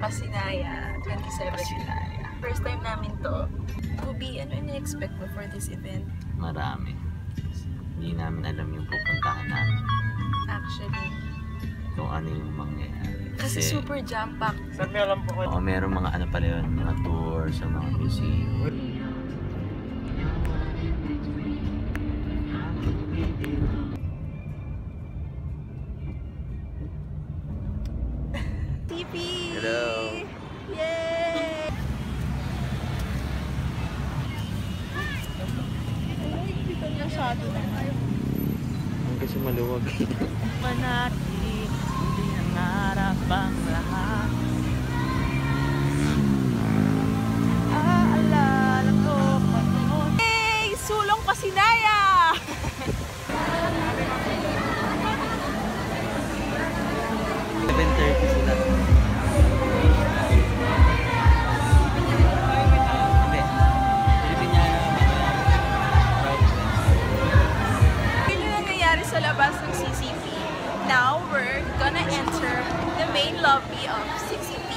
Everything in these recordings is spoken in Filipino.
Pasinaya 27. Pasinaya. First time namin to. Kubi, ano yung na-expect mo for this event? Marami. Hindi namin alam yung pupuntahan namin. Actually. Kung ano yung mangyayari. Kasi super jam-packed. Saan may alam po kayo? Meron mga ano pala yun, mga tours sa mga museum. TP! Hello! Yay! Hindi ko niya shadow naman. Ang kasi maluwag. Manatili, hindi nangarap ang lahat. Aalala ko pa noon. Hey! Sulong Pasinaya! 7:30 sila. Sa labas ng CCP. Now we're gonna enter the main lobby of CCP.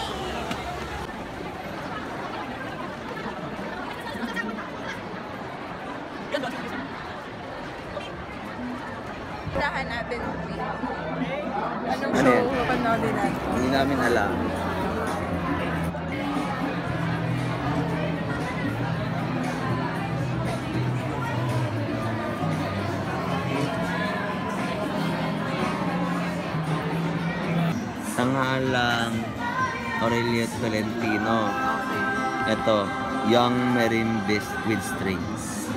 Tahan natin. Anong Ano show yan? papanoodin natin? Hindi namin alam. Tanghalang Aurelio Tolentino. Ito, Young Marimbis with Strings.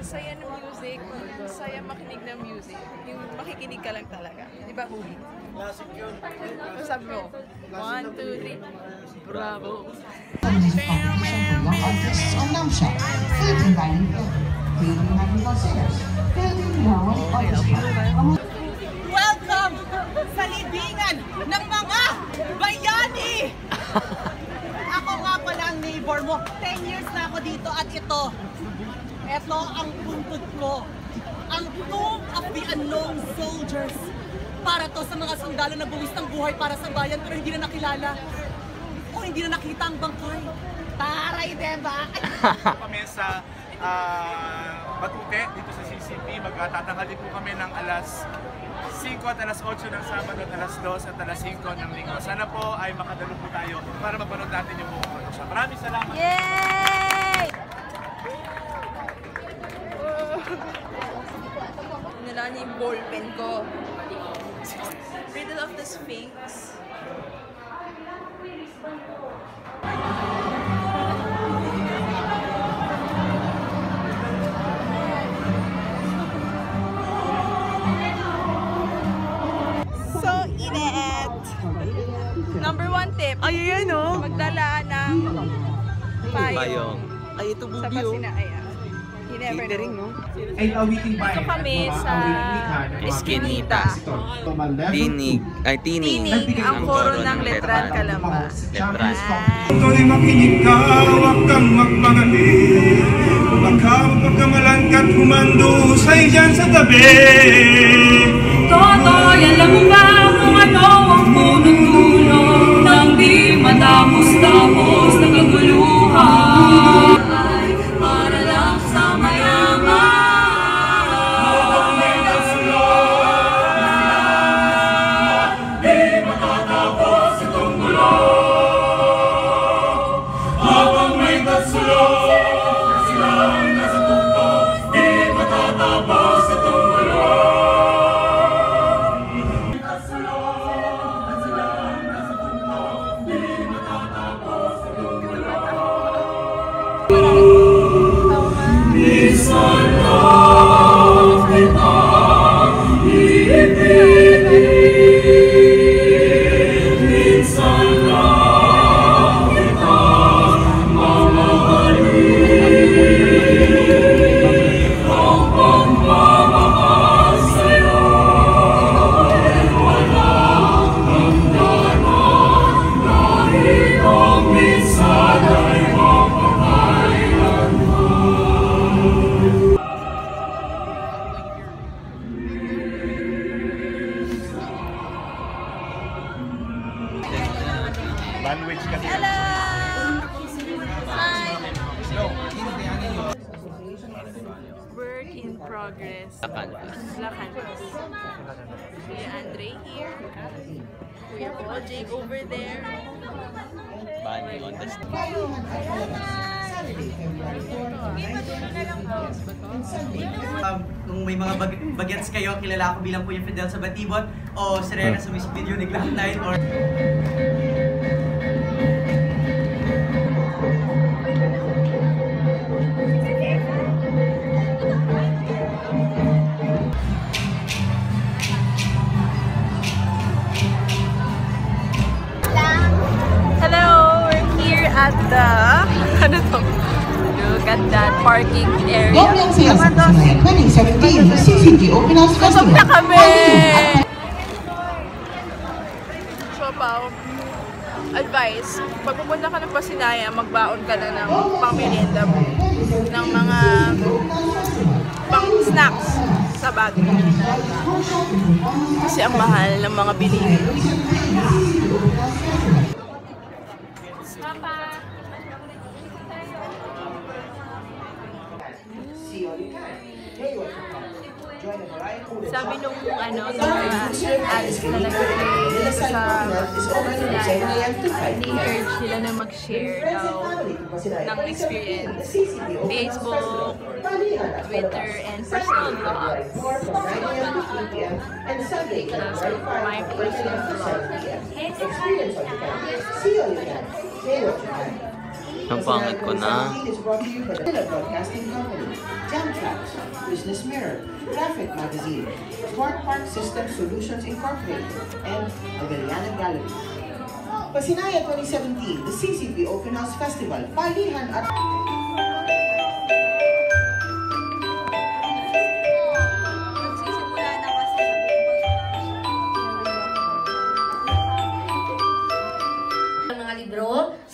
Saya ng music, saya makinig ng music. Yung makikinig ka lang talaga. Di ba, Huli? Classic yun. Ano sabi mo? 1, 2, 3. Bravo! Young artists on Namsha, Philippine Band, Philippine Magical Singers, Philippine Rowan Orchestra. Welcome sa libingan ng mga bayani! Ako nga pala ang neighbor mo. 10 years na ako dito at ito ang buntod ko. Ang Tomb of the Unknown Soldiers. Para to sa mga sundalo na buwis ng buhay para sa bayan pero hindi na nakilala o hindi na nakita ang bangkay. Taray, diba? Kami sa Batute dito sa CCP. Magtatanghali po kami ng alas 5 at alas 8 ng Sabado at alas 2 at alas 5 ng Linggo. Sana po ay makadalo po tayo para mapanood natin yung buong production. Maraming salamat! Yay! Nila niya yung ballpen ko. Riddle of the Sphinx. So, init! Number 1 tip. Ayan o! Magdala ng payong. Payong. Ay, ito Sa Pasinaya. You never know. Ay awiting Dito kami sa Eskinita. Tinig. Ay, tinig. Tinig ang koro ng Letran Calamba. Letran. Ito'y makinig ka, huwag kang magpangalit. Baka magkamalan ka't humandusay dyan sa tabi. Totoy, alam mo ba kung ano ang punong dulo nang di matapos-tapos na kaguluhan? Ay, para lang sa mayaman. Di matatapos itong gulo. Habang may tatsulong, silang nasa tukto. Di matatapos itong gulo. Wala Language kasi. Hello! Hi! Work in progress. Lacantos. Kuya Andre here. Kuya Paul Jake over there. Bani on the street. Kung may mga bagets kayo, kilala ko bilang Kuya Fidel sa Batibot o Serena sa music video ni Glock9 or... Hello! We're here at the... Ano to? Look at that parking area. Government Sales Summit 2017 CCG Open House Kusog Festival. na kami! So, Pao, advice, pag pupunta ka ng Pasinaya, magbaon ka na ng pang-merienda mo. Ng mga pang-snacks sa bag. Kasi ang mahal ng mga bilihin. Sabi nung nung alis na nag-play sa encourage sila na mag-share daw ng experience. Facebook, Twitter, and personal blogs. My personal blog. Ang pangit ko na. Broadcasting Company, Jam Tracks, Business Mirror, Traffic Magazine, Smart Park System Solutions Incorporated, and Magallanes Gallery. Pasinaya 2017, the CCP Open House Festival, palihan at...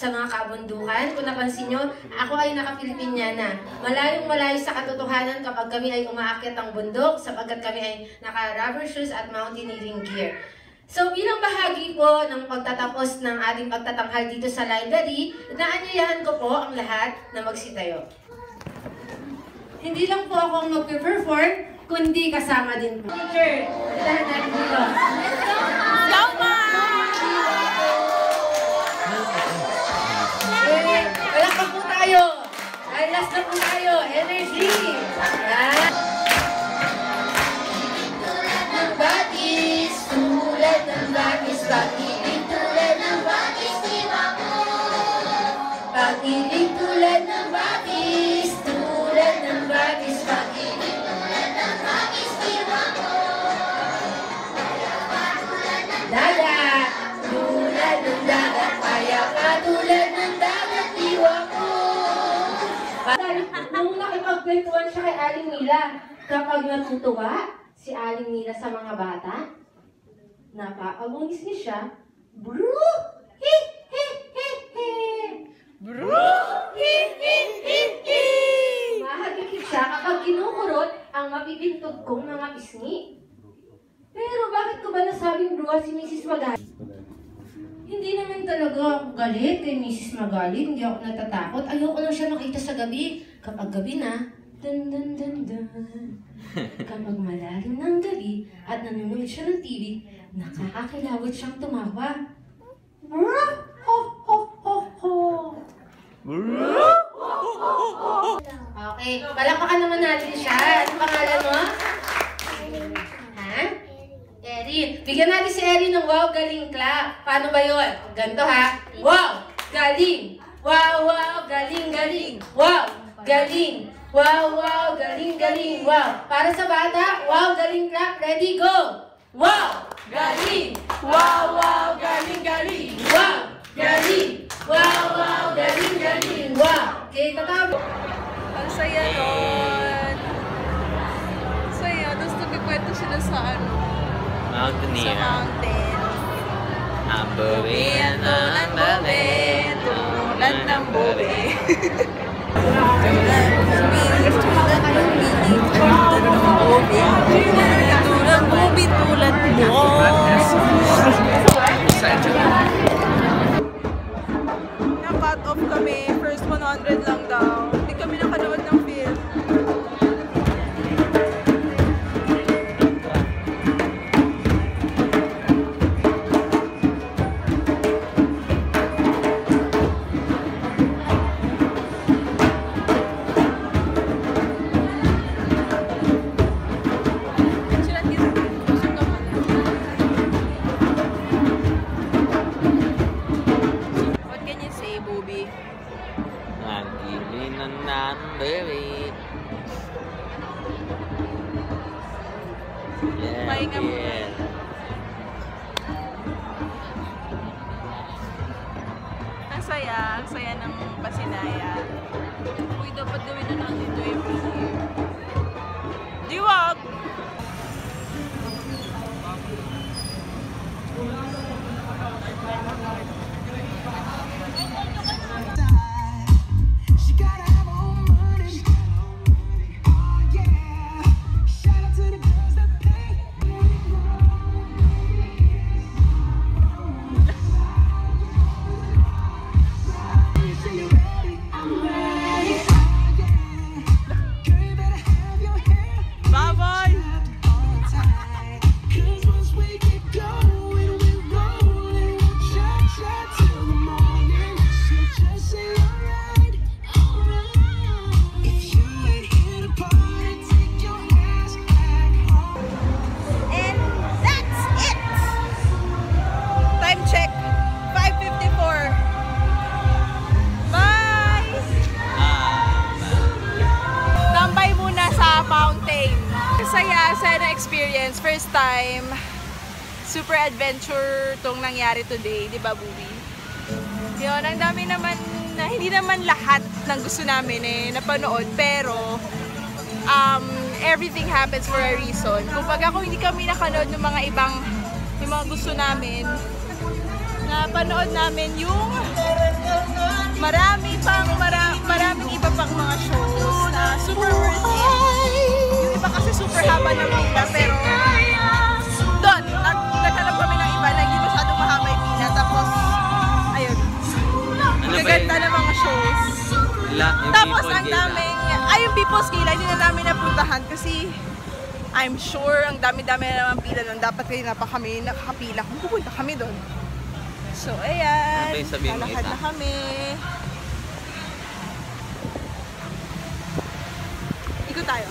sa mga kabundukan. Kung napansin nyo, ako ay naka-Pilipinyana. Malayong-malayo sa katotohanan kapag kami ay umaakyat ang bundok sapagkat kami ay naka-rubber shoes at mountaineering gear. So bilang bahagi po ng pagtatapos ng ating pagtatanghal dito sa library, naanyayahan ko po ang lahat na magsitayo. Hindi lang po ako ang mag-perform, kundi kasama din po. Teacher, dahil natin dito. Palakpak po tayo. Ay, last na po tayo. Energy. Yan. Tulad ng batis, pag-ibig tulad ng batis, diwa ko. Pag-ibig tulad ng batis, tulad ng batis, pag-ibig tulad ng batis, diwa ko. Dagat, tulad ng dagat, kaya ka tulad ng dagat, diwa ko. Nung nakipagkwentuhan siya kay Aling Mila, kapag natutuwa si Aling Mila sa mga bata, napapagungis niya siya, bro! Hi! Hi! Hi! Hi! Bro! Hi! Hi! Hi! Hi! Mahagikit siya kapag kinukurot ang mapipintog kong mga pisngi. Pero bakit ko ba nasabing bro si Mrs. Magali? Hindi naman talaga ako galit kay Mrs. Magali, hindi ako natatakot. Ayoko lang siya makita sa gabi. Kapag gabi na, dun dun dun dun. Kapag malalim ng gabi at nanonood siya ng TV, nakakakilawit siyang tumawa. Ho ho ho ho. Okay, palakpakan naman natin siya. Ano pangalan mo? Ha? Erin. Bigyan natin si Erin ng wow, galing clap. Paano ba yun? Ganito ha. Wow, galing. Wow, wow, galing, galing. Wow, galing. Wow, wow, galing, galing. Wow. Para sa bata, wow, galing clap. Ready, go. Wow, galing. Wow, wow, galing, galing. Wow, galing. Wow, wow, galing, galing. Wow. Okay, tatawag. Ang saya nun. Ang saya. Tapos nagkikwento sila sa Mountaineer. Sa mountain. Ang buwi Tulad ng bube. Tulad ng bube. Tulad bube, tulad mo. Ang saya ng Pasinaya. Uy, dapat gawin na natin ito every year. Diwag! Saya na experience. First time, super adventure tong nangyari today, di ba, Bubi? Yun, ang dami naman, hindi naman lahat ng gusto namin napanood, pero everything happens for a reason. Kumbaga, kung hindi kami nakanood ng mga ibang, yung mga gusto namin, napanood namin yung maraming iba pang mga shows na super worth it. Yung iba kasi super haba ng pila, pero doon, naghanap kami ng iba na hindi masyadong mahaba yung pila. Tapos, ayun, gaganda ng mga shows. Tapos, ang daming, yung People's Gala, hindi na namin napuntahan kasi I'm sure ang dami-dami na naman pila doon. Dapat kayo na pa kami nakakapila kung pupunta kami doon. So, ayan, lalakad na kami. Ikot tayo.